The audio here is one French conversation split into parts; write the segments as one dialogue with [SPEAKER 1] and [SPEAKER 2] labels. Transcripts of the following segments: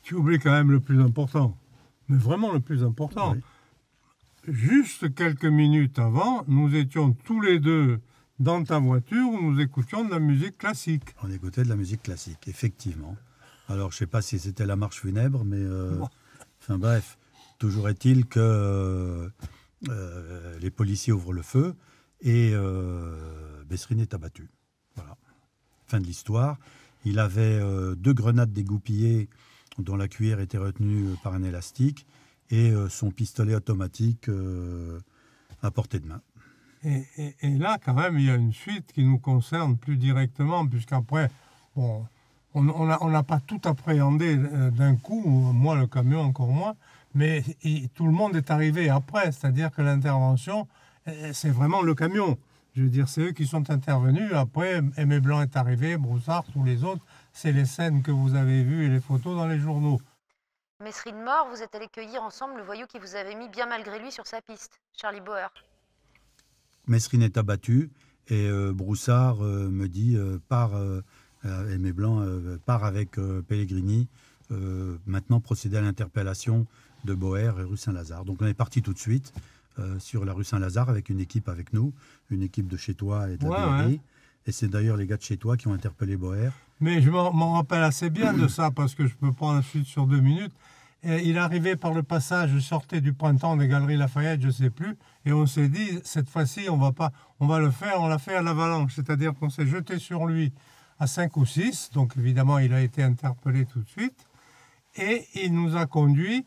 [SPEAKER 1] Tu oublies quand même le plus important, mais vraiment le plus important.
[SPEAKER 2] Oui.
[SPEAKER 1] Juste quelques minutes avant, nous étions tous les deux dans ta voiture où nous écoutions de la musique classique.
[SPEAKER 2] On écoutait de la musique classique, effectivement. Alors, je ne sais pas si c'était la marche funèbre, mais...
[SPEAKER 1] Bon.
[SPEAKER 2] Enfin bref, toujours est-il que les policiers ouvrent le feu et Mesrine est abattu. Voilà. Fin de l'histoire. Il avait 2 grenades dégoupillées dont la cuillère était retenue par un élastique et son pistolet automatique à portée de main.
[SPEAKER 1] Et là, quand même, il y a une suite qui nous concerne plus directement, puisqu'après, bon, on n'a pas tout appréhendé d'un coup, moi le camion encore moins, mais tout le monde est arrivé après, c'est-à-dire que l'intervention, c'est vraiment le camion. Je veux dire, c'est eux qui sont intervenus. Après, Aimé Blanc est arrivé, Broussard, tous les autres. C'est les scènes que vous avez vues et les photos dans les journaux.
[SPEAKER 3] Mesrine mort, vous êtes allés cueillir ensemble le voyou qui vous avait mis bien malgré lui sur sa piste, Charlie Bauer.
[SPEAKER 2] Mesrine est abattu et Broussard me dit Aimé Blanc part avec Pellegrini maintenant procéder à l'interpellation de Bauer et rue Saint-Lazare. Donc on est parti tout de suite sur la rue Saint-Lazare avec une équipe avec nous, une équipe de chez toi et de la DRI. Ouais. Et c'est d'ailleurs les gars de chez toi qui ont interpellé Bauer.
[SPEAKER 1] Mais je m'en rappelle assez bien de ça parce que je peux prendre la suite sur 2 minutes. Et il arrivait par le passage, je sortais du printemps des Galeries Lafayette, je ne sais plus, et on s'est dit, cette fois-ci, on va le faire, on l'a fait à l'avalanche, c'est-à-dire qu'on s'est jeté sur lui à 5 ou 6, donc évidemment, il a été interpellé tout de suite, et il nous a conduits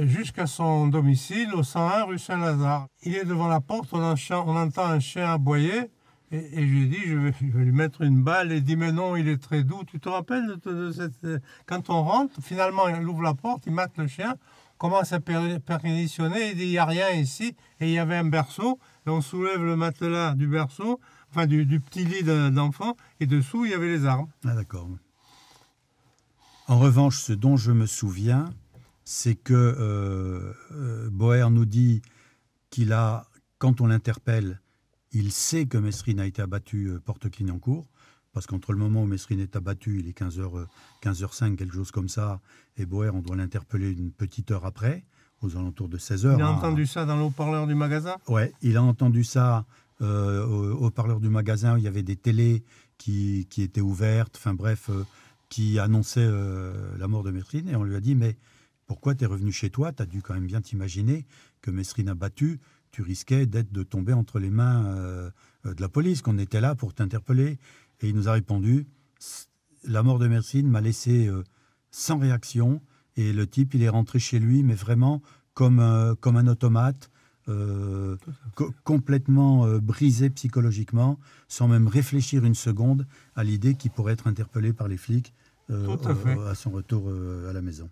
[SPEAKER 1] jusqu'à son domicile au 101 rue Saint-Lazare. Il est devant la porte, on entend un chien aboyer, et je lui ai dit, je vais lui mettre une balle. Il dit, mais non, il est très doux. Tu te rappelles de cette... Quand on rentre, finalement, il ouvre la porte, il mate le chien, commence à perquisitionner, il dit, il n'y a rien ici. Et il y avait un berceau, et on soulève le matelas du berceau, enfin du petit lit d'enfant, et dessous, il y avait les armes.
[SPEAKER 2] Ah d'accord. En revanche, ce dont je me c'est que Bauer nous dit qu'il a, quand on l'interpelle, il sait que Mesrine a été abattu porte Clignancourt, parce qu'entre le moment où Mesrine est abattu, il est 15h05, quelque chose comme ça, et Bauer, on doit l'interpeller une petite heure après, aux alentours de 16h.
[SPEAKER 1] Il a entendu ça dans le haut-parleur du magasin ?
[SPEAKER 2] Ouais, il a entendu ça au haut-parleur du magasin, où il y avait des télés qui étaient ouvertes, enfin bref, qui annonçaient la mort de Mesrine, et on lui a dit, mais pourquoi tu es revenu chez toi ? Tu as dû quand même bien t'imaginer que Mesrine a battu, tu risquais de tomber entre les mains de la police, qu'on était là pour t'interpeller. Et il nous a répondu, la mort de Mesrine m'a laissé sans réaction, et le type, il est rentré chez lui, mais vraiment comme un automate, complètement brisé psychologiquement, sans même réfléchir une seconde à l'idée qu'il pourrait être interpellé par les flics à son retour à la maison.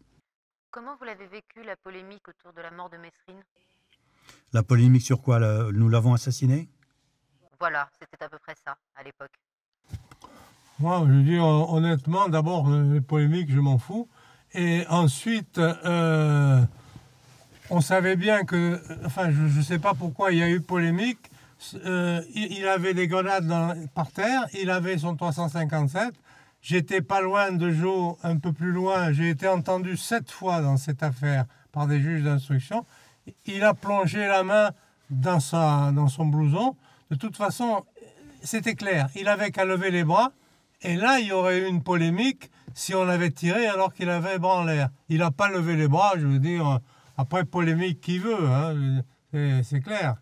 [SPEAKER 3] Comment vous l'avez vécu, la polémique autour de la mort de Mesrine ?
[SPEAKER 2] La polémique sur quoi ? Nous l'avons assassiné ?
[SPEAKER 3] Voilà, c'était à peu près ça, à l'époque.
[SPEAKER 1] Moi, je veux dire, honnêtement, d'abord, les polémiques, je m'en fous. Et ensuite, on savait bien que... Enfin, je ne sais pas pourquoi il y a eu polémique. Il avait des grenades par terre, il avait son 357. J'étais pas loin de Joe, un peu plus loin. J'ai été entendu 7 fois dans cette affaire par des juges d'instruction. Il a plongé la main dans son blouson. De toute façon, c'était clair. Il avait qu'à lever les bras. Et là, il y aurait eu une polémique si on avait tiré alors qu'il avait les bras en l'air. Il n'a pas levé les bras, je veux dire. Après, polémique qui veut, hein, c'est clair.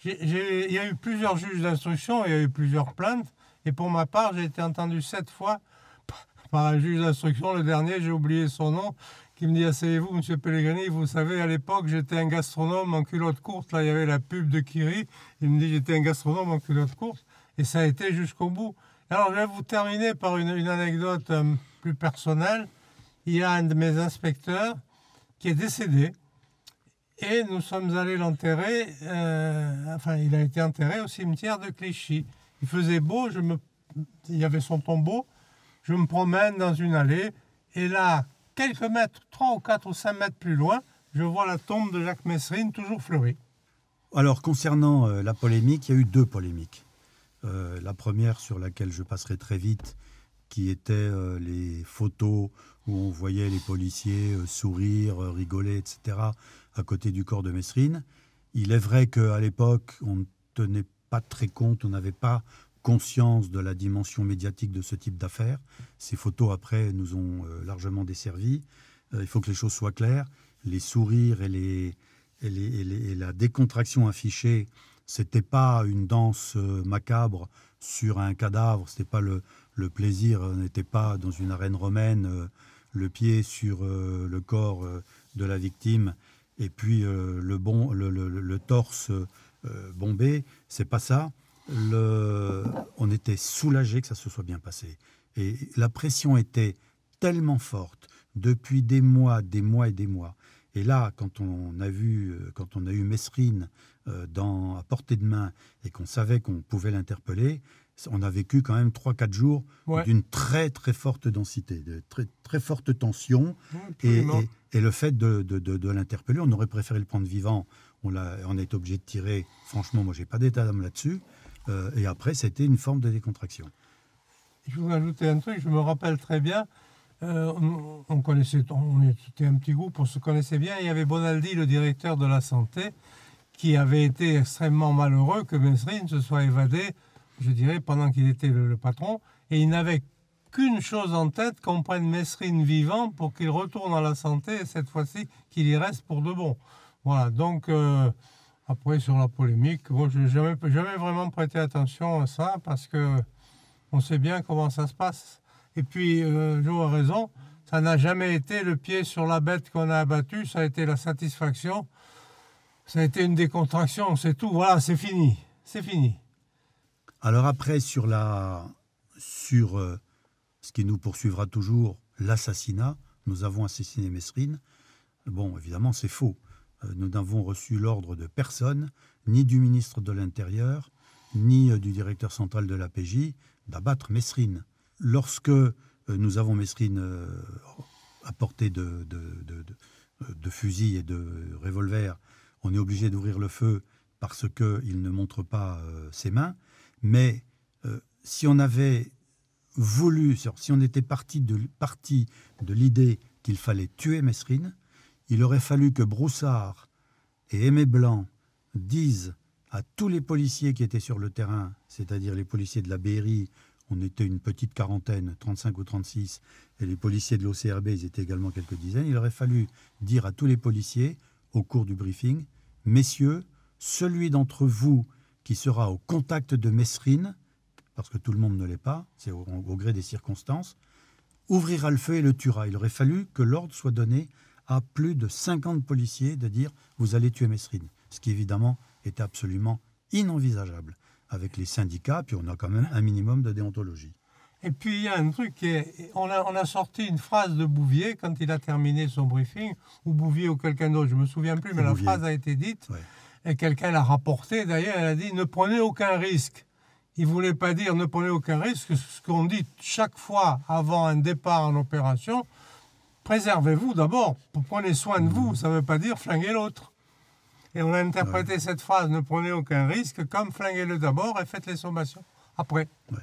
[SPEAKER 1] Il y a eu plusieurs juges d'instruction, il y a eu plusieurs plaintes. Et pour ma part, j'ai été entendu 7 fois par un juge d'instruction. Le dernier, j'ai oublié son nom, qui me dit, asseyez-vous, monsieur Pellegrini, vous savez, à l'époque, j'étais un gastronome en culotte courte. Là, il y avait la pub de Kiri. Il me dit, j'étais un gastronome en culotte courte. Et ça a été jusqu'au bout. Alors, je vais vous terminer par une anecdote plus personnelle. Il y a un de mes inspecteurs qui est décédé. Et nous sommes allés l'enterrer. Il a été enterré au cimetière de Clichy. Il faisait beau, il y avait son tombeau. Je me promène dans une allée. Et là, quelques mètres, 3 ou 4 ou 5 mètres plus loin, je vois la tombe de Jacques Mesrine, toujours fleurie.
[SPEAKER 2] Alors, concernant la polémique, il y a eu 2 polémiques. La première, sur laquelle je passerai très vite, qui étaient les photos où on voyait les policiers sourire, rigoler, etc., à côté du corps de Mesrine. Il est vrai qu'à l'époque, on ne tenait pas très compte, on n'avait pas conscience de la dimension médiatique de ce type d'affaires. Ces photos, après, nous ont largement desservi. Il faut que les choses soient claires. Les sourires et la décontraction affichée, ce n'était pas une danse macabre sur un cadavre, ce n'était pas le plaisir, on n'était pas dans une arène romaine, le pied sur le corps de la victime et puis le torse bombé. C'est pas ça. On était soulagé que ça se soit bien passé. Et la pression était tellement forte depuis des mois et des mois. Et là, quand on a eu Mesrine à portée de main et qu'on savait qu'on pouvait l'interpeller, on a vécu quand même 3-4 jours d'une très très forte densité, de très, très forte tension. Et le fait de l'interpeller, on aurait préféré le prendre vivant. On a été obligé de tirer. Franchement, moi, j'ai pas d'état d'âme là-dessus. Et après, c'était une forme de décontraction.
[SPEAKER 1] Je voudrais ajouter un truc. Je me rappelle très bien. On était un petit groupe, on se connaissait bien. Il y avait Bonaldi, le directeur de la santé, qui avait été extrêmement malheureux que Mesrine se soit évadé, je dirais, pendant qu'il était le patron. Et il n'avait qu'une chose en tête, qu'on prenne Mesrine vivant pour qu'il retourne à la santé, et cette fois-ci, qu'il y reste pour de bon. Voilà, donc, après, sur la polémique, moi, je n'ai jamais vraiment prêté attention à ça, parce qu'on sait bien comment ça se passe. Et puis, Joe a raison, ça n'a jamais été le pied sur la bête qu'on a abattue, ça a été la satisfaction, ça a été une décontraction, c'est tout, voilà, c'est fini, c'est fini.
[SPEAKER 2] Alors après, sur ce qui nous poursuivra toujours, l'assassinat, nous avons assassiné Mesrine. Bon, évidemment, c'est faux. Nous n'avons reçu l'ordre de personne, ni du ministre de l'Intérieur, ni du directeur central de la PJ, d'abattre Mesrine. Lorsque nous avons Mesrine à portée de fusil et de revolver, on est obligé d'ouvrir le feu parce qu'il ne montre pas ses mains. Mais si on avait voulu, si on était parti de l'idée qu'il fallait tuer Mesrine, il aurait fallu que Broussard et Aimé Blanc disent à tous les policiers qui étaient sur le terrain, c'est-à-dire les policiers de la BRI, on était une petite quarantaine, 35 ou 36, et les policiers de l'OCRB, ils étaient également quelques dizaines, il aurait fallu dire à tous les policiers, au cours du briefing, « Messieurs, celui d'entre vous qui sera au contact de Mesrine, parce que tout le monde ne l'est pas, c'est au gré des circonstances, ouvrira le feu et le tuera. » Il aurait fallu que l'ordre soit donné à plus de 50 policiers de dire « Vous allez tuer Mesrine », ce qui évidemment était absolument inenvisageable. Avec les syndicats, puis on a quand même un minimum de déontologie.
[SPEAKER 1] Et puis il y a un truc, on a sorti une phrase de Bouvier quand il a terminé son briefing, ou Bouvier ou quelqu'un d'autre, je ne me souvien plus, mais Bouvier. La phrase a été dite, ouais. Et quelqu'un l'a rapporté d'ailleurs, elle a dit « Ne prenez aucun risque ». Il ne voulait pas dire « Ne prenez aucun risque », ce qu'on dit chaque fois avant un départ en opération, préservez-vous d'abord, prenez soin de vous, ça ne veut pas dire flinguer l'autre. Et on a interprété cette phrase « Ne prenez aucun risque » comme « Flinguez-le d'abord et faites les sommations après ».
[SPEAKER 2] Ouais.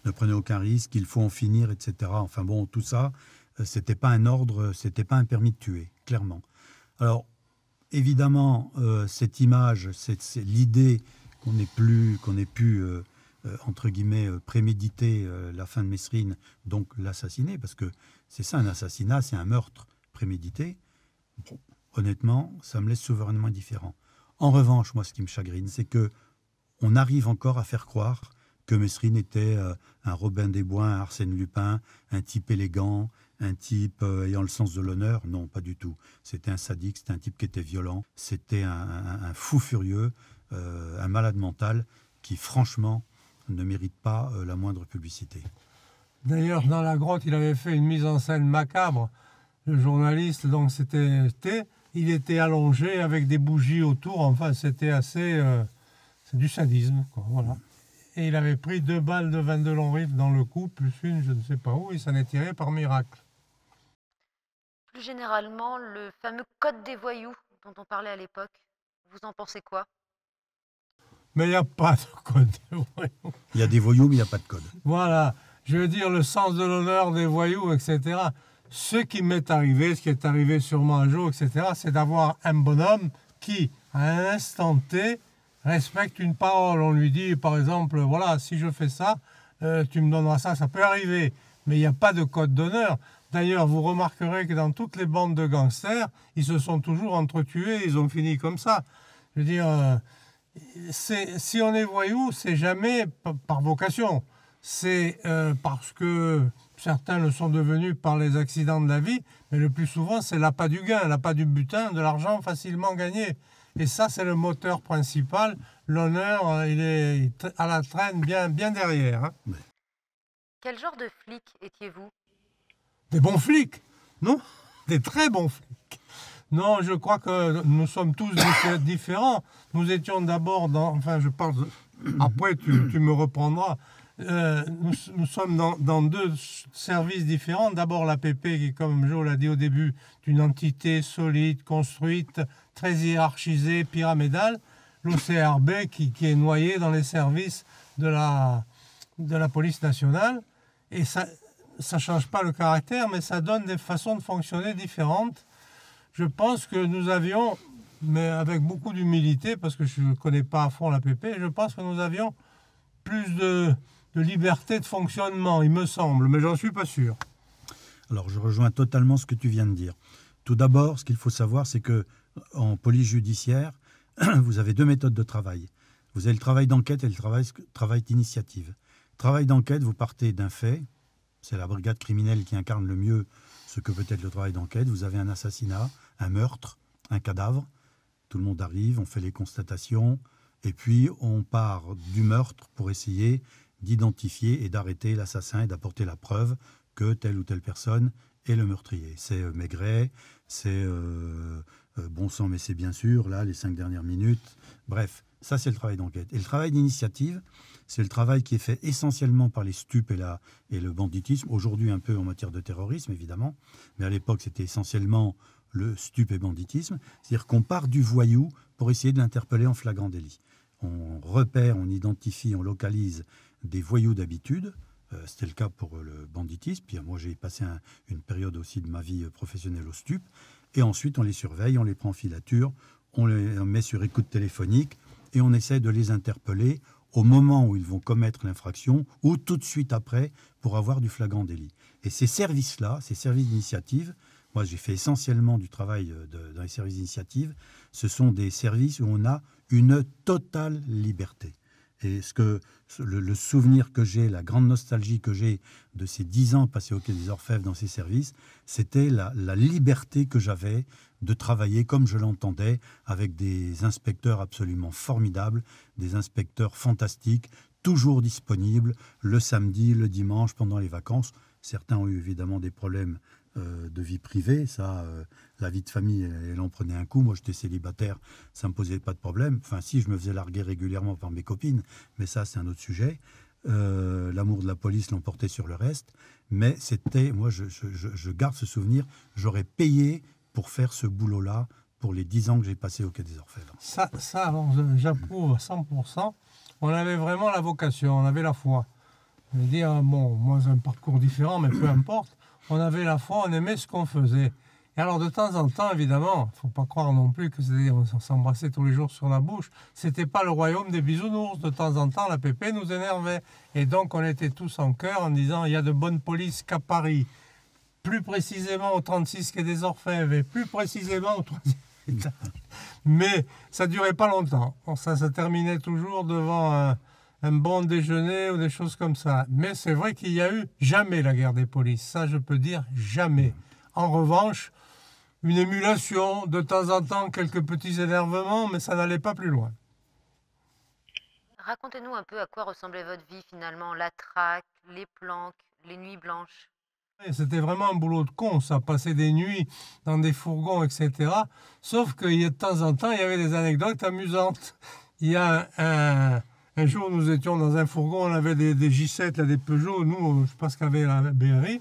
[SPEAKER 2] Ne prenez aucun risque, il faut en finir, etc. Enfin bon, tout ça, c'était pas un ordre, c'était pas un permis de tuer, clairement. Alors, évidemment, cette image, c'est l'idée qu'on ait pu, entre guillemets, préméditer la fin de Mesrine, donc l'assassiner, parce que c'est ça un assassinat, c'est un meurtre prémédité. Bon, honnêtement, ça me laisse souverainement indifférent. En revanche, moi, ce qui me chagrine, c'est que on arrive encore à faire croire que Mesrine était un Robin des Bois, un Arsène Lupin, un type élégant, un type ayant le sens de l'honneur. Non, pas du tout. C'était un sadique, c'était un type qui était violent, c'était un fou furieux, un malade mental qui, franchement, ne mérite pas la moindre publicité.
[SPEAKER 1] D'ailleurs, dans la grotte, il avait fait une mise en scène macabre. Le journaliste, donc, il était allongé avec des bougies autour. Enfin, c'était assez... c'est du sadisme, quoi, voilà. Et il avait pris 2 balles de 22 longs rifles dans le cou, plus une, je ne sais pas où, et s'en est tiré par miracle.
[SPEAKER 3] Plus généralement, le fameux code des voyous dont on parlait à l'époque, vous en pensez quoi?
[SPEAKER 1] Mais il n'y a pas de code des voyous.
[SPEAKER 2] Il y a des voyous, mais il n'y a pas de code.
[SPEAKER 1] Voilà. je veux dire, le sens de l'honneur des voyous, etc. Ce qui m'est arrivé, ce qui est arrivé sûrement un jour, etc., c'est d'avoir un bonhomme qui, à un instant T, respecte une parole. On lui dit, par exemple, voilà, si je fais ça, tu me donneras ça. Ça peut arriver, mais il n'y a pas de code d'honneur. D'ailleurs, vous remarquerez que dans toutes les bandes de gangsters, ils se sont toujours entretués, ils ont fini comme ça. Je veux dire, si on est voyou, c'est jamais par vocation. C'est parce que certains le sont devenus par les accidents de la vie, mais le plus souvent, c'est l'appât du gain, l'appât du butin, de l'argent facilement gagné. Et ça, c'est le moteur principal. L'honneur, il est à la traîne bien derrière. Hein.
[SPEAKER 3] Quel genre de flic étiez-vous?
[SPEAKER 1] Des bons flics, non? Des très bons flics. Non, je crois que nous sommes tous différents. Nous étions d'abord dans... Enfin, je parle... Après, tu me reprendras. Nous sommes dans deux services différents. D'abord, l'APP, qui, comme Jo l'a dit au début, est une entité solide, construite, très hiérarchisée, pyramidale. L'OCRB, qui est noyé dans les services de la police nationale. Et ça ne change pas le caractère, mais ça donne des façons de fonctionner différentes. Je pense que nous avions, mais avec beaucoup d'humilité, parce que je ne connais pas à fond l'APP, je pense que nous avions plus de liberté de fonctionnement, il me semble, mais j'en suis pas sûr.
[SPEAKER 2] Alors, je rejoins totalement ce que tu viens de dire. Tout d'abord, ce qu'il faut savoir, c'est que en police judiciaire, vous avez deux méthodes de travail. Vous avez le travail d'enquête et le travail d'initiative. Travail d'enquête, vous partez d'un fait. C'est la brigade criminelle qui incarne le mieux ce que peut être le travail d'enquête. Vous avez un assassinat, un meurtre, un cadavre. Tout le monde arrive, on fait les constatations. Et puis, on part du meurtre pour essayer d'identifier et d'arrêter l'assassin et d'apporter la preuve que telle ou telle personne est le meurtrier. C'est Maigret, c'est Bon sang, mais c'est bien sûr, là, les 5 dernières minutes. Bref, ça, c'est le travail d'enquête. Et le travail d'initiative, c'est le travail qui est fait essentiellement par les stupes et le banditisme. Aujourd'hui, un peu en matière de terrorisme, évidemment. Mais à l'époque, c'était essentiellement le stupe et banditisme. C'est-à-dire qu'on part du voyou pour essayer de l'interpeller en flagrant délit. On repère, on identifie, on localise des voyous d'habitude. C'était le cas pour le banditisme. Puis moi, j'ai passé une période aussi de ma vie professionnelle au stup. Et ensuite, on les surveille, on les prend en filature, on les met sur écoute téléphonique et on essaie de les interpeller au moment où ils vont commettre l'infraction ou tout de suite après pour avoir du flagrant délit. Et ces services-là, ces services d'initiative, moi j'ai fait essentiellement du travail dans les services d'initiative, ce sont des services où on a une totale liberté. Et le souvenir que j'ai, la grande nostalgie que j'ai de ces 10 ans passés au Quai des Orfèvres dans ces services, c'était la liberté que j'avais de travailler comme je l'entendais, avec des inspecteurs absolument formidables, des inspecteurs fantastiques, toujours disponibles, le samedi, le dimanche, pendant les vacances. Certains ont eu évidemment des problèmes de vie privée, ça, la vie de famille, elle en prenait un coup. Moi, j'étais célibataire, ça ne me posait pas de problème. Enfin, si, je me faisais larguer régulièrement par mes copines, mais ça, c'est un autre sujet. L'amour de la police l'emportait sur le reste. Mais c'était, moi, je garde ce souvenir, j'aurais payé pour faire ce boulot-là pour les 10 ans que j'ai passé au Quai des Orfèvres.
[SPEAKER 1] Ça alors, j'approuve à 100%. On avait vraiment la vocation, on avait la foi. Je veux dire, bon, moi, c'est un parcours différent, mais peu importe. On avait la foi, on aimait ce qu'on faisait. Et alors, de temps en temps, évidemment, il ne faut pas croire non plus que on s'embrassait tous les jours sur la bouche. Ce n'était pas le royaume des bisounours. De temps en temps, la PP nous énervait. Et donc, on était tous en chœur en disant, il y a de bonnes polices qu'à Paris. Plus précisément au 36 Quai des Orfèvres et plus précisément au 3e étage. Mais ça ne durait pas longtemps. Ça se terminait toujours devant un bon déjeuner ou des choses comme ça. Mais c'est vrai qu'il n'y a eu jamais la guerre des polices. Ça, je peux dire jamais. En revanche, une émulation, de temps en temps, quelques petits énervements, mais ça n'allait pas plus loin.
[SPEAKER 3] Racontez-nous un peu à quoi ressemblait votre vie finalement, la traque, les planques, les nuits blanches.
[SPEAKER 1] C'était vraiment un boulot de con, ça, passer des nuits dans des fourgons, etc. Sauf que de temps en temps, il y avait des anecdotes amusantes. Il y a un jour, nous étions dans un fourgon, on avait des J7, là, des Peugeot, nous, je pense qu'avait la BRI,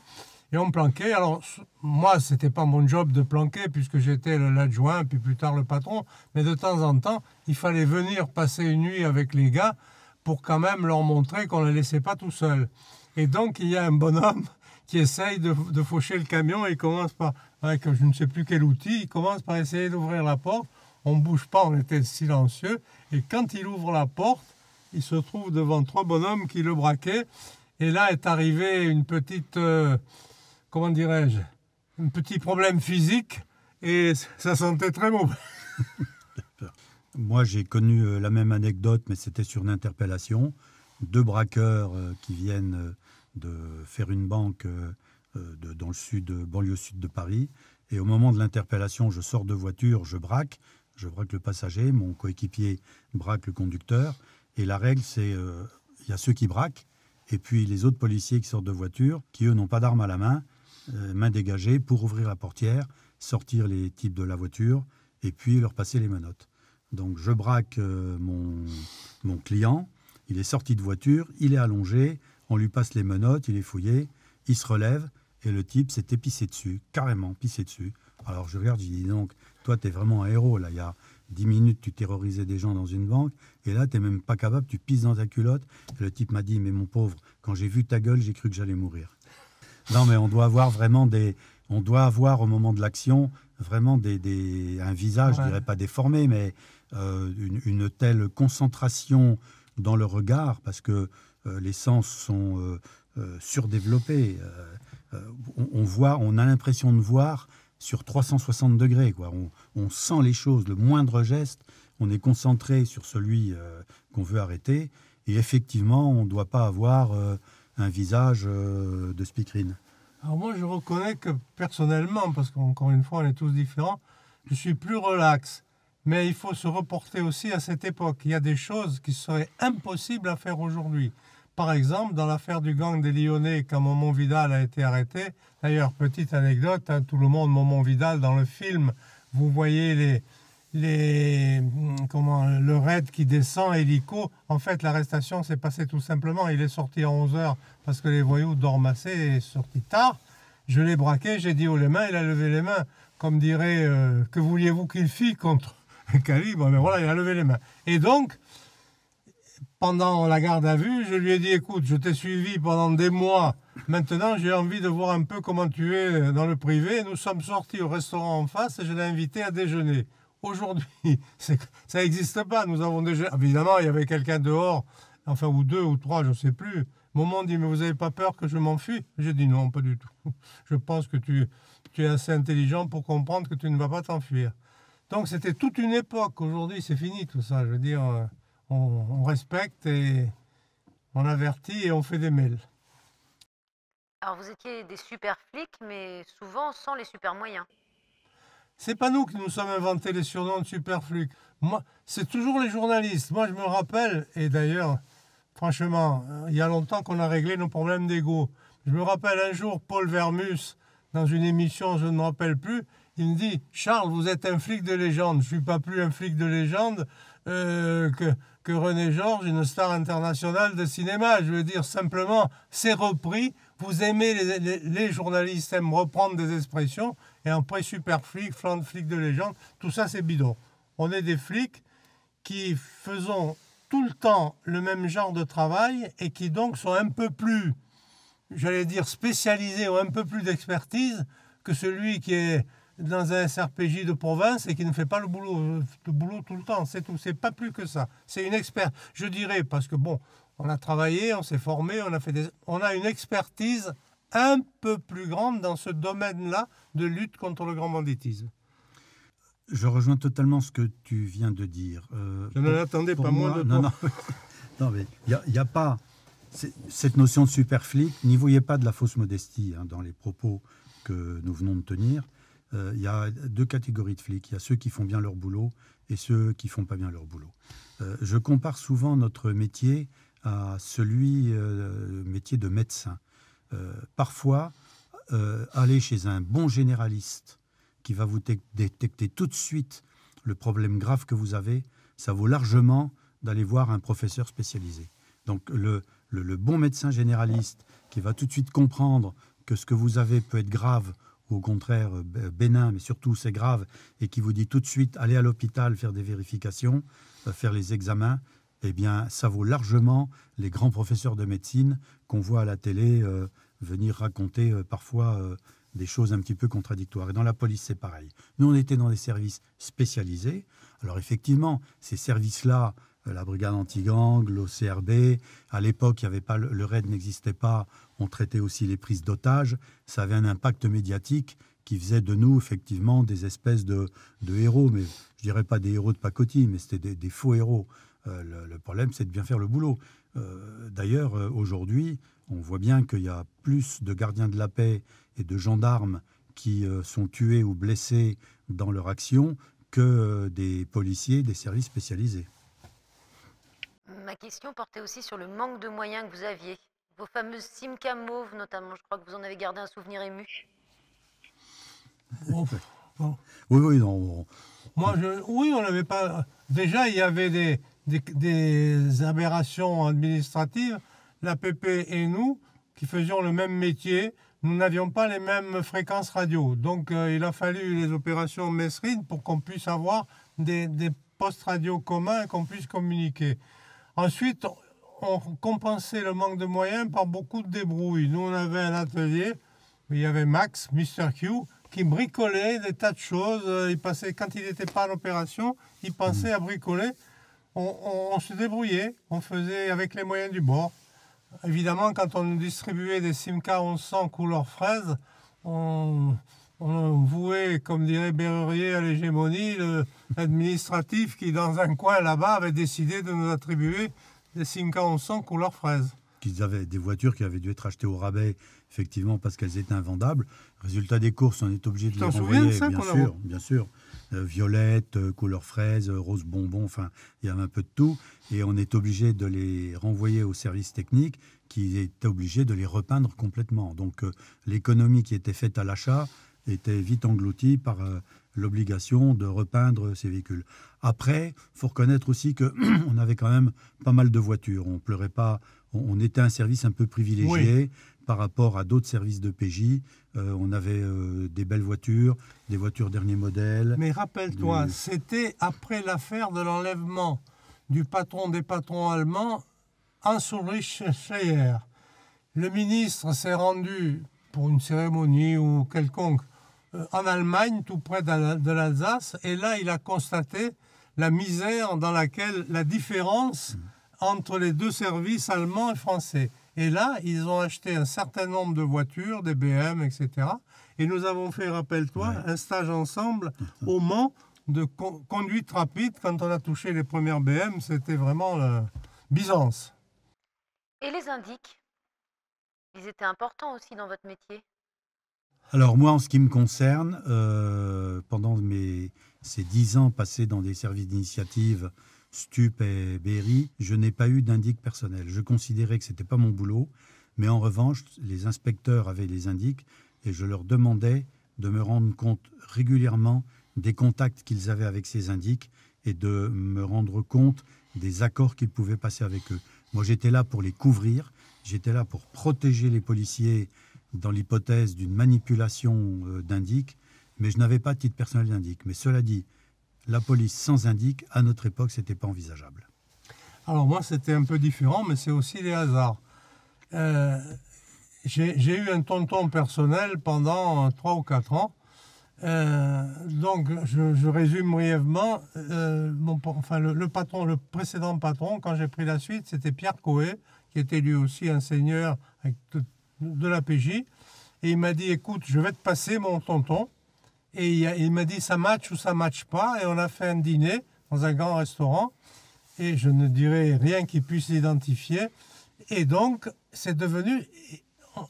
[SPEAKER 1] et on planquait. Alors, moi, c'était pas mon job de planquer, puisque j'étais l'adjoint, puis plus tard le patron, mais de temps en temps, il fallait venir passer une nuit avec les gars pour quand même leur montrer qu'on ne les laissait pas tout seuls. Et donc, il y a un bonhomme qui essaye de faucher le camion et il commence par, avec je ne sais plus quel outil, il commence par essayer d'ouvrir la porte. On ne bouge pas, on était silencieux. Et quand il ouvre la porte, il se trouve devant 3 bonhommes qui le braquaient. Et là est arrivé une petite, comment dirais-je, un petit problème physique et ça sentait très mauvais.
[SPEAKER 2] Moi, j'ai connu la même anecdote, mais c'était sur une interpellation. 2 braqueurs qui viennent de faire une banque dans le sud, banlieue sud de Paris. Et au moment de l'interpellation, je sors de voiture, je braque le passager, mon coéquipier braque le conducteur. Et la règle, c'est il y a ceux qui braquent, et puis les autres policiers qui sortent de voiture, qui eux n'ont pas d'arme à la main, main dégagée, pour ouvrir la portière, sortir les types de la voiture, et puis leur passer les menottes. Donc je braque mon client, il est sorti de voiture, il est allongé, on lui passe les menottes, il est fouillé, il se relève, et le type s'était pissé dessus, carrément pissé dessus. Alors je regarde, je dis donc, toi t'es vraiment un héros, là, il y a 10 minutes tu terrorisais des gens dans une banque, et là t'es même pas capable, tu pisses dans ta culotte. Et le type m'a dit, mais mon pauvre, quand j'ai vu ta gueule, j'ai cru que j'allais mourir. Non mais on doit avoir vraiment au moment de l'action, vraiment un visage, je dirais pas déformé, mais une telle concentration dans le regard, parce que les sens sont surdéveloppés. On a l'impression de voir sur 360 degrés, quoi. On sent les choses, le moindre geste, on est concentré sur celui qu'on veut arrêter, et effectivement, on ne doit pas avoir un visage de speakerine.
[SPEAKER 1] Alors moi, je reconnais que personnellement, parce qu'encore une fois, on est tous différents, je suis plus relax. Mais il faut se reporter aussi à cette époque. Il y a des choses qui seraient impossibles à faire aujourd'hui. Par exemple, dans l'affaire du gang des Lyonnais, quand Momon Vidal a été arrêté, d'ailleurs, petite anecdote, hein, tout le monde, Momon Vidal, dans le film, vous voyez le raid qui descend, hélico. En fait, l'arrestation s'est passée tout simplement. Il est sorti à 11h parce que les voyous dormassaient et est sorti tard. Je l'ai braqué, j'ai dit haut les mains, il a levé les mains. Comme dirait, que vouliez-vous qu'il fît contre un calibre? Mais voilà, il a levé les mains. Et donc, pendant la garde à vue, je lui ai dit, écoute, je t'ai suivi pendant des mois. Maintenant, j'ai envie de voir un peu comment tu es dans le privé. Nous sommes sortis au restaurant en face et je l'ai invité à déjeuner. Aujourd'hui, ça n'existe pas. Nous avons déjeuné. Évidemment, il y avait quelqu'un dehors, enfin, ou 2 ou 3, je ne sais plus. Moment dit, mais vous n'avez pas peur que je m'enfuie? J'ai dit non, pas du tout. Je pense que tu es assez intelligent pour comprendre que tu ne vas pas t'enfuir. Donc, c'était toute une époque. Aujourd'hui, c'est fini tout ça. Je veux dire, on respecte et on avertit et on fait des mails.
[SPEAKER 3] Alors vous étiez des super flics, mais souvent sans les super moyens.
[SPEAKER 1] C'est pas nous qui nous sommes inventés les surnoms de super flics. Moi, c'est toujours les journalistes. Moi, je me rappelle, et d'ailleurs, franchement, il y a longtemps qu'on a réglé nos problèmes d'ego. Je me rappelle un jour, Paul Vermus, dans une émission, je ne me rappelle plus, il me dit « Charles, vous êtes un flic de légende. » Je ne suis pas plus un flic de légende que René Georges, une star internationale de cinéma. Je veux dire, simplement, c'est repris. Vous aimez, les journalistes aiment reprendre des expressions, et après, super flic, flanc de flic de légende, tout ça, c'est bidon. On est des flics qui faisons tout le temps le même genre de travail et qui donc sont un peu plus, j'allais dire, spécialisés ou un peu plus d'expertise que celui qui est dans un SRPJ de province et qui ne fait pas le boulot tout le temps. C'est tout, c'est pas plus que ça. C'est une expert, je dirais, parce que bon, on a travaillé, on s'est formé, on a une expertise un peu plus grande dans ce domaine-là de lutte contre le grand banditisme.
[SPEAKER 2] Je rejoins totalement ce que tu viens de dire.
[SPEAKER 1] Je ne l'attendais pas moins de toi.
[SPEAKER 2] Non, mais il n'y a pas cette notion de super flic. N'y voyez pas de la fausse modestie dans les propos que nous venons de tenir. Il y a 2 catégories de flics. Il y a ceux qui font bien leur boulot et ceux qui ne font pas bien leur boulot. Je compare souvent notre métier à celui métier de médecin. Parfois, aller chez un bon généraliste qui va vous détecter tout de suite le problème grave que vous avez, ça vaut largement d'aller voir un professeur spécialisé. Donc le bon médecin généraliste qui va tout de suite comprendre que ce que vous avez peut être grave ou au contraire bénin, mais surtout c'est grave, et qui vous dit tout de suite allez à l'hôpital faire des vérifications, faire les examens, eh bien, ça vaut largement les grands professeurs de médecine qu'on voit à la télé venir raconter parfois des choses un petit peu contradictoires. Et dans la police, c'est pareil. Nous, on était dans des services spécialisés. Alors effectivement, ces services-là, la brigade anti-gang, l'OCRB, à l'époque, il y avait pas, le RAID n'existait pas, on traitait aussi les prises d'otages. Ça avait un impact médiatique qui faisait de nous, effectivement, des espèces de héros. Mais je dirais pas des héros de pacotille, mais c'était des faux héros. Le problème, c'est de bien faire le boulot. D'ailleurs, aujourd'hui, on voit bien qu'il y a plus de gardiens de la paix et de gendarmes qui sont tués ou blessés dans leur action que des policiers des services spécialisés.
[SPEAKER 3] Ma question portait aussi sur le manque de moyens que vous aviez. Vos fameuses Simca mauves, notamment, je crois que vous en avez gardé un souvenir ému.
[SPEAKER 1] Bon.
[SPEAKER 2] Oui, non.
[SPEAKER 1] Oui, on n'avait pas... Déjà, il y avait des aberrations administratives. L'APP et nous, qui faisions le même métier, nous n'avions pas les mêmes fréquences radio. Donc, il a fallu les opérations Mesrine pour qu'on puisse avoir des postes radio communs et qu'on puisse communiquer. Ensuite, on compensait le manque de moyens par beaucoup de débrouilles. Nous, on avait un atelier où il y avait Max, Mr. Q, qui bricolait des tas de choses. Il passait, quand il n'était pas à l'opération, il pensait à bricoler. On se débrouillait, on faisait avec les moyens du bord. Évidemment, quand on distribuait des Simca 1100 couleur fraise, on vouait, comme dirait Berrurier, à l'hégémonie, l'administratif qui, dans un coin là-bas, avait décidé de nous attribuer des Simca 1100 couleur fraise.
[SPEAKER 2] Qu'ils avaient des voitures qui avaient dû être achetées au rabais, effectivement, parce qu'elles étaient invendables. Résultat des courses, on est obligé de les renvoyer, bien sûr. Violette, couleur fraise, rose bonbon, enfin, il y avait un peu de tout. Et on est obligé de les renvoyer au service technique qui était obligé de les repeindre complètement. Donc l'économie qui était faite à l'achat était vite engloutie par l'obligation de repeindre ces véhicules. Après, il faut reconnaître aussi qu'on avait quand même pas mal de voitures. On pleurait pas, on était un service un peu privilégié par rapport à d'autres services de PJ. On avait des belles voitures, des voitures dernier modèle.
[SPEAKER 1] Mais rappelle-toi, c'était après l'affaire de l'enlèvement du patron des patrons allemands, Hans-Ulrich Schleyer. Le ministre s'est rendu pour une cérémonie ou quelconque en Allemagne, tout près de l'Alsace, et là, il a constaté la misère dans laquelle, la différence entre les deux services allemands et français. Et là, ils ont acheté un certain nombre de voitures, des BM, etc. Et nous avons fait, rappelle-toi, un stage ensemble au Mans de conduite rapide. Quand on a touché les premières BM, c'était vraiment Byzance.
[SPEAKER 3] Et les indiques, ils étaient importants aussi dans votre métier?
[SPEAKER 2] Alors moi, en ce qui me concerne, pendant ces 10 ans passés dans des services d'initiative, Stup et Berry, je n'ai pas eu d'indic personnel. Je considérais que ce n'était pas mon boulot, mais en revanche, les inspecteurs avaient les indics et je leur demandais de me rendre compte régulièrement des contacts qu'ils avaient avec ces indics et de me rendre compte des accords qu'ils pouvaient passer avec eux. Moi, j'étais là pour les couvrir, j'étais là pour protéger les policiers dans l'hypothèse d'une manipulation d'indic, mais je n'avais pas de titre personnel d'indic. Mais cela dit, la police sans indic, à notre époque, ce n'était pas envisageable.
[SPEAKER 1] Alors moi, c'était un peu différent, mais c'est aussi les hasards. J'ai eu un tonton personnel pendant 3 ou 4 ans. Donc, je résume brièvement. Le précédent patron, quand j'ai pris la suite, c'était Pierre Coé, qui était lui aussi un seigneur avec de la PJ. Et il m'a dit, écoute, je vais te passer mon tonton. Et il m'a dit, ça match ou ça match pas. Et on a fait un dîner dans un grand restaurant. Et je ne dirai rien qui puisse l'identifier. Et donc, c'est devenu...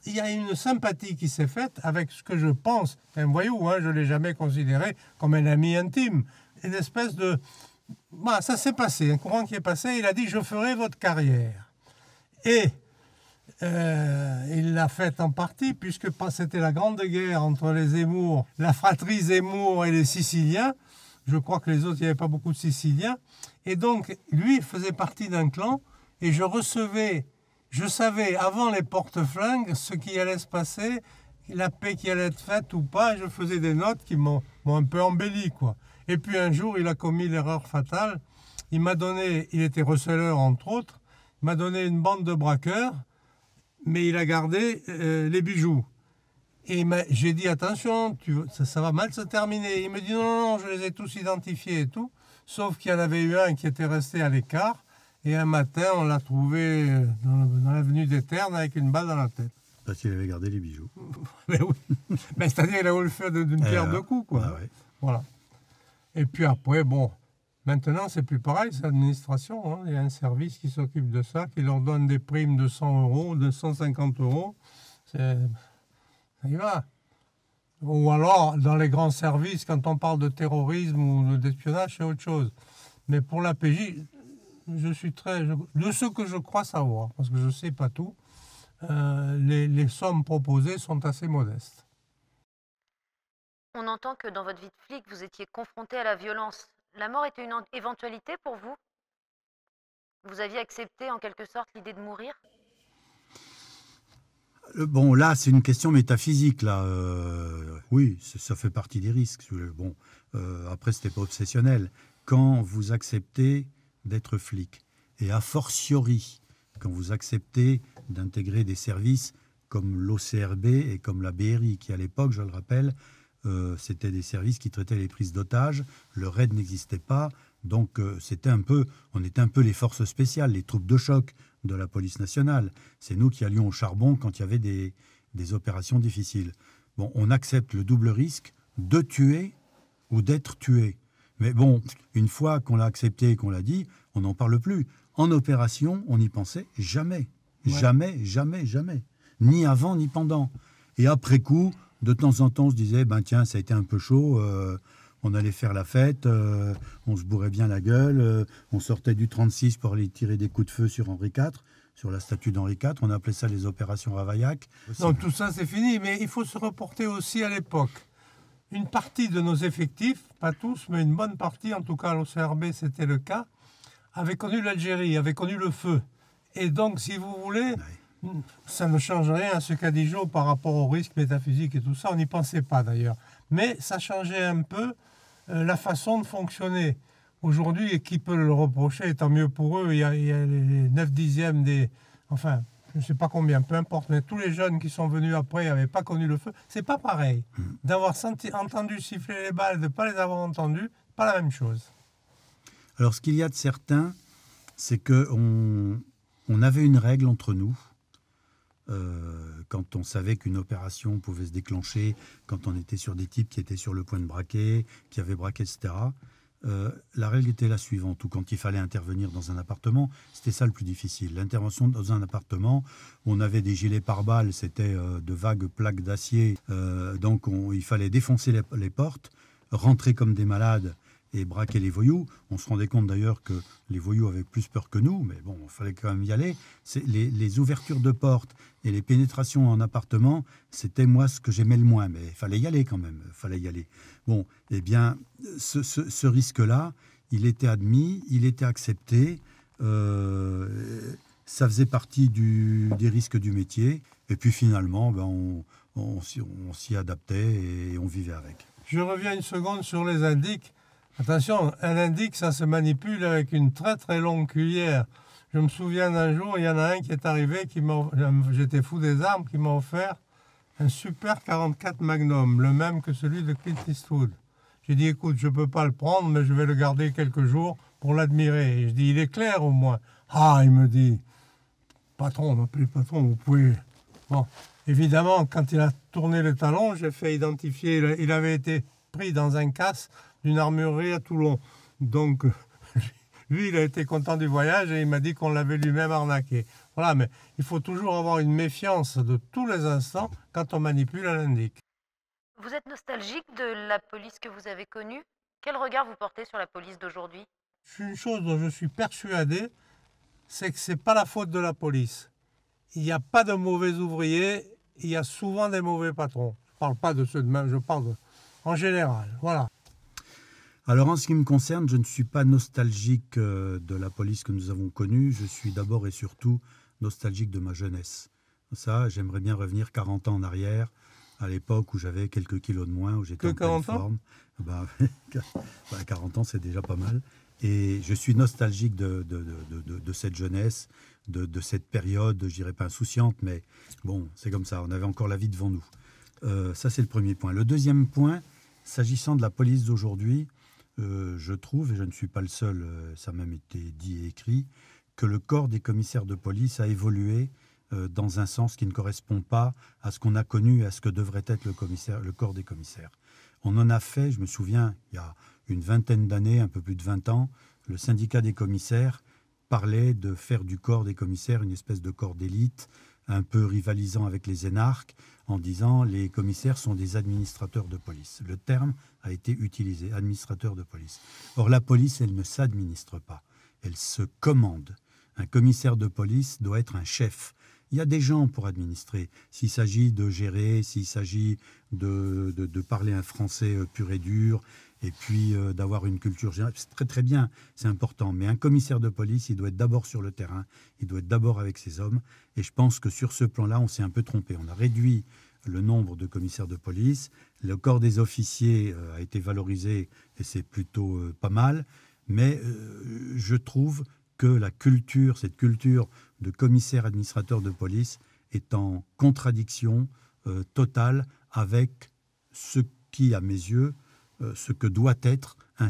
[SPEAKER 1] Il y a une sympathie qui s'est faite avec ce que je pense. Un voyou, je ne l'ai jamais considéré comme un ami intime. Une espèce de... ça s'est passé, un courant qui est passé. Il a dit, je ferai votre carrière. Et il l'a fait en partie, puisque c'était la grande guerre entre les Zemmour, la fratrie Zemmour et les Siciliens. Je crois que les autres, il n'y avait pas beaucoup de Siciliens. Et donc, lui faisait partie d'un clan, et je savais avant les porte-flingues ce qui allait se passer, la paix qui allait être faite ou pas, et je faisais des notes qui m'ont un peu embelli, quoi. Et puis un jour, il a commis l'erreur fatale il m'a donné, il était receleur entre autres, il m'a donné une bande de braqueurs, mais il a gardé les bijoux. Et j'ai dit, attention, ça va mal se terminer. Il me dit, non, non, je les ai tous identifiés et tout. Sauf qu'il y en avait eu un qui était resté à l'écart. Et un matin, on l'a trouvé dans l'avenue des Ternes avec une balle dans la tête.
[SPEAKER 2] Parce qu'il avait gardé les bijoux.
[SPEAKER 1] Mais oui. Mais c'est-à-dire qu'il a voulu le faire d'une pierre deux coups, quoi.
[SPEAKER 2] Ah ouais.
[SPEAKER 1] Voilà. Et puis après, bon, maintenant, c'est plus pareil, c'est l'administration. Hein. Il y a un service qui s'occupe de ça, qui leur donne des primes de 100 euros, de 150 euros. Ça y va. Ou alors, dans les grands services, quand on parle de terrorisme ou d'espionnage, c'est autre chose. Mais pour la PJ, de ce que je crois savoir, parce que je ne sais pas tout, les sommes proposées sont assez modestes.
[SPEAKER 3] On entend que dans votre vie de flic, vous étiez confronté à la violence. La mort était une éventualité pour vous? Vous aviez accepté en quelque sorte l'idée de mourir?
[SPEAKER 2] Bon, là, c'est une question métaphysique. Là. Oui, ça fait partie des risques. Bon, après, ce n'était pas obsessionnel. Quand vous acceptez d'être flic, et a fortiori, quand vous acceptez d'intégrer des services comme l'OCRB et comme la BRI, qui à l'époque, je le rappelle, c'était des services qui traitaient les prises d'otages, le RAID n'existait pas, donc on était un peu les forces spéciales, les troupes de choc de la police nationale. C'est nous qui allions au charbon quand il y avait des opérations difficiles. Bon, on accepte le double risque de tuer ou d'être tué. Mais bon, une fois qu'on l'a accepté et qu'on l'a dit, on n'en parle plus. En opération, on n'y pensait jamais. Ouais. Jamais, jamais, jamais. Ni avant, ni pendant. Et après coup, de temps en temps, on se disait, ben tiens, ça a été un peu chaud, on allait faire la fête, on se bourrait bien la gueule, on sortait du 36 pour aller tirer des coups de feu sur Henri IV, sur la statue d'Henri IV, on appelait ça les opérations Ravaillac.
[SPEAKER 1] Non, tout ça c'est fini, mais il faut se reporter aussi à l'époque. Une partie de nos effectifs, pas tous, mais une bonne partie, en tout cas à l'OCRB c'était le cas, avait connu l'Algérie, avait connu le feu. Et donc, si vous voulez, ça ne change rien à ce qu'a dit Jo par rapport au risque métaphysique et tout ça, on n'y pensait pas d'ailleurs. Mais ça changeait un peu la façon de fonctionner. Aujourd'hui, et qui peut le reprocher, et tant mieux pour eux, il y a les 9 dixièmes des... Enfin, je ne sais pas combien, peu importe, mais tous les jeunes qui sont venus après n'avaient pas connu le feu. C'est pas pareil. D'avoir entendu siffler les balles, de ne pas les avoir entendues, pas la même chose.
[SPEAKER 2] Alors, ce qu'il y a de certain, c'est qu'on avait une règle entre nous. Quand on savait qu'une opération pouvait se déclencher, quand on était sur des types qui étaient sur le point de braquer, qui avaient braqué, etc., la règle était la suivante, ou quand il fallait intervenir dans un appartement, c'était ça le plus difficile. L'intervention dans un appartement, on avait des gilets pare-balles, c'était de vagues plaques d'acier, donc il fallait défoncer les portes, rentrer comme des malades et braquer les voyous. On se rendait compte d'ailleurs que les voyous avaient plus peur que nous, mais bon, il fallait quand même y aller. Les ouvertures de portes et les pénétrations en appartement, c'était moi ce que j'aimais le moins, mais il fallait y aller quand même, il fallait y aller. Bon, eh bien, ce risque-là, il était admis, il était accepté, ça faisait partie des risques du métier, et puis finalement, ben, on s'y adaptait et on vivait avec.
[SPEAKER 1] Je reviens une seconde sur les indices. Attention, un indique, ça se manipule avec une très très longue cuillère. Je me souviens d'un jour, il y en a un qui est arrivé, j'étais fou des armes, qui m'a offert un super 44 Magnum, le même que celui de Clint Eastwood. J'ai dit, écoute, je ne peux pas le prendre, mais je vais le garder quelques jours pour l'admirer. Et je dis, il est clair au moins. Ah, il me dit, patron, m'appelez patron, vous pouvez... Bon, évidemment, quand il a tourné le talon, j'ai fait identifier, il avait été pris dans un casse d'une armurerie à Toulon. Donc, lui, il a été content du voyage et il m'a dit qu'on l'avait lui-même arnaqué. Voilà, mais il faut toujours avoir une méfiance de tous les instants quand on manipule un indique.
[SPEAKER 3] Vous êtes nostalgique de la police que vous avez connue? Quel regard vous portez sur la police d'aujourd'hui?
[SPEAKER 1] Une chose dont je suis persuadé, c'est que ce n'est pas la faute de la police. Il n'y a pas de mauvais ouvriers, il y a souvent des mauvais patrons. Je ne parle pas de ceux de même, je parle en général. Voilà.
[SPEAKER 2] Alors en ce qui me concerne, je ne suis pas nostalgique de la police que nous avons connue. Je suis d'abord et surtout nostalgique de ma jeunesse. Ça, j'aimerais bien revenir 40 ans en arrière, à l'époque où j'avais quelques kilos de moins, où j'étais en pleine forme. 40 ans, c'est déjà pas mal. Et je suis nostalgique de cette jeunesse, de cette période, je dirais pas insouciante, mais bon, c'est comme ça, on avait encore la vie devant nous. Ça, c'est le premier point. Le deuxième point, s'agissant de la police d'aujourd'hui, je trouve, et je ne suis pas le seul, ça a même été dit et écrit, que le corps des commissaires de police a évolué dans un sens qui ne correspond pas à ce qu'on a connu et à ce que devrait être le corps des commissaires. On en a fait, je me souviens, il y a une vingtaine d'années, un peu plus de 20 ans, le syndicat des commissaires parlait de faire du corps des commissaires une espèce de corps d'élite, un peu rivalisant avec les énarques, en disant les commissaires sont des administrateurs de police. Le terme a été utilisé, administrateur de police. Or, la police, elle ne s'administre pas, elle se commande. Un commissaire de police doit être un chef. Il y a des gens pour administrer. S'il s'agit de gérer, s'il s'agit de parler un français pur et dur, et puis d'avoir une culture générale, c'est très très bien, c'est important. Mais un commissaire de police, il doit être d'abord sur le terrain, il doit être d'abord avec ses hommes. Et je pense que sur ce plan-là, on s'est un peu trompé. On a réduit le nombre de commissaires de police. Le corps des officiers a été valorisé, et c'est plutôt pas mal. Mais je trouve que la culture, cette culture de commissaire administrateur de police est en contradiction totale avec ce qui, à mes yeux, ce que doit être un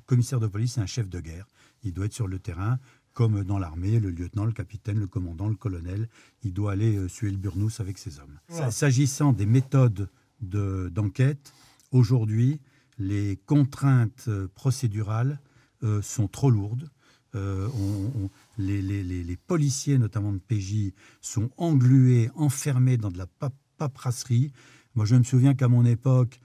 [SPEAKER 2] commissaire de police, c'est un chef de guerre. Il doit être sur le terrain, comme dans l'armée, le lieutenant, le capitaine, le commandant, le colonel. Il doit aller suer le burnous avec ses hommes. Ouais. S'agissant des méthodes d'enquête, aujourd'hui, les contraintes procédurales sont trop lourdes. Les policiers, notamment de PJ, sont englués, enfermés dans de la paperasserie. Moi, je me souviens qu'à mon époque,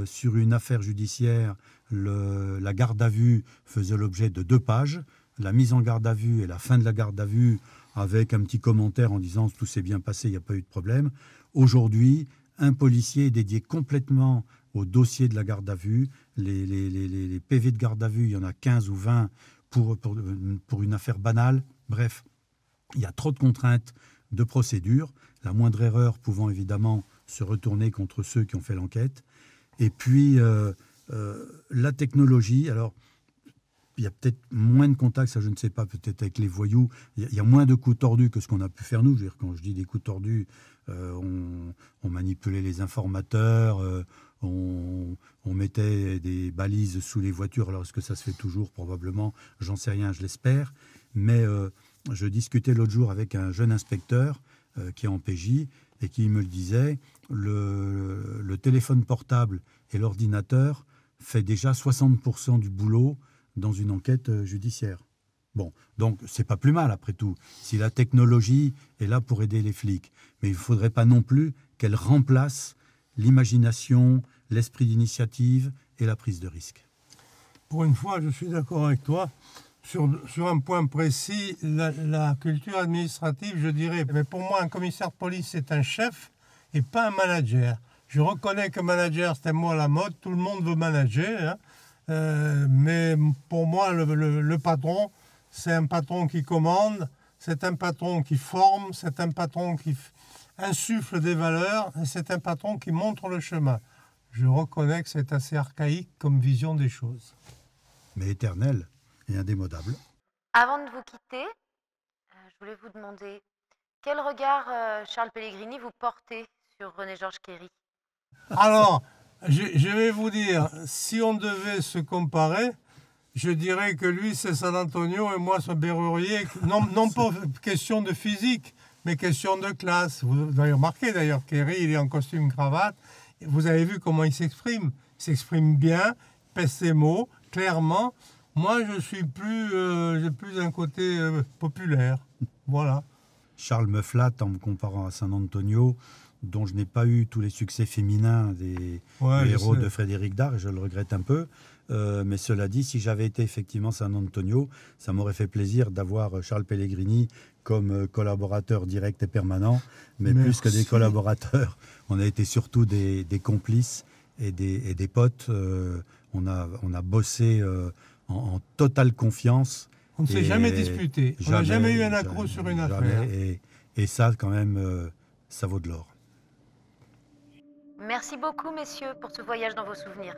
[SPEAKER 2] sur une affaire judiciaire, la garde à vue faisait l'objet de 2 pages. La mise en garde à vue et la fin de la garde à vue avec un petit commentaire en disant « tout s'est bien passé, il n'y a pas eu de problème ». Aujourd'hui, un policier est dédié complètement au dossier de la garde à vue. Les PV de garde à vue, il y en a 15 ou 20 pour une affaire banale. Bref, il y a trop de contraintes de procédure, la moindre erreur pouvant évidemment se retourner contre ceux qui ont fait l'enquête. Et puis, la technologie, alors, il y a peut-être moins de contacts, ça je ne sais pas, peut-être avec les voyous, il y a moins de coups tordus que ce qu'on a pu faire nous. Je veux dire, quand je dis des coups tordus, on manipulait les informateurs, on mettait des balises sous les voitures. Alors est-ce que ça se fait toujours? Probablement, j'en sais rien, je l'espère. Mais je discutais l'autre jour avec un jeune inspecteur qui est en PJ et qui me le disait, le téléphone portable et l'ordinateur fait déjà 60% du boulot dans une enquête judiciaire. Bon, donc c'est pas plus mal après tout, si la technologie est là pour aider les flics. Mais il ne faudrait pas non plus qu'elle remplace l'imagination, l'esprit d'initiative et la prise de risque.
[SPEAKER 1] Pour une fois, je suis d'accord avec toi. Sur un point précis, la culture administrative, je dirais, mais pour moi, un commissaire de police, c'est un chef et pas un manager. Je reconnais que manager, c'est un mot à la mode, tout le monde veut manager, hein. Mais pour moi, le patron, c'est un patron qui commande, c'est un patron qui forme, c'est un patron qui insuffle des valeurs, et c'est un patron qui montre le chemin. Je reconnais que c'est assez archaïque comme vision des choses.
[SPEAKER 2] Mais éternel et indémodable.
[SPEAKER 3] Avant de vous quitter, je voulais vous demander quel regard Charles Pellegrini vous portez sur René-Georges Kéry?
[SPEAKER 1] Alors, je vais vous dire, si on devait se comparer, je dirais que lui, c'est San Antonio et moi, c'est Berrurier. Non pas question de physique, mais question de classe. Vous avez remarqué d'ailleurs, Kéry, il est en costume cravate. Vous avez vu comment il s'exprime. Il s'exprime bien, pèse ses mots, clairement. Moi, j'ai plus un côté populaire. Voilà.
[SPEAKER 2] Charles me flatte en me comparant à San Antonio, dont je n'ai pas eu tous les succès féminins des héros de Frédéric Dard, et je le regrette un peu. Mais cela dit, si j'avais été effectivement San Antonio, ça m'aurait fait plaisir d'avoir Charles Pellegrini comme collaborateur direct et permanent. Mais plus que des collaborateurs, on a été surtout des complices et des potes. On a bossé en totale confiance.
[SPEAKER 1] On ne s'est jamais disputé. On n'a jamais eu un accroc sur une affaire.
[SPEAKER 2] Et ça, quand même, ça vaut de l'or.
[SPEAKER 3] Merci beaucoup, messieurs, pour ce voyage dans vos souvenirs.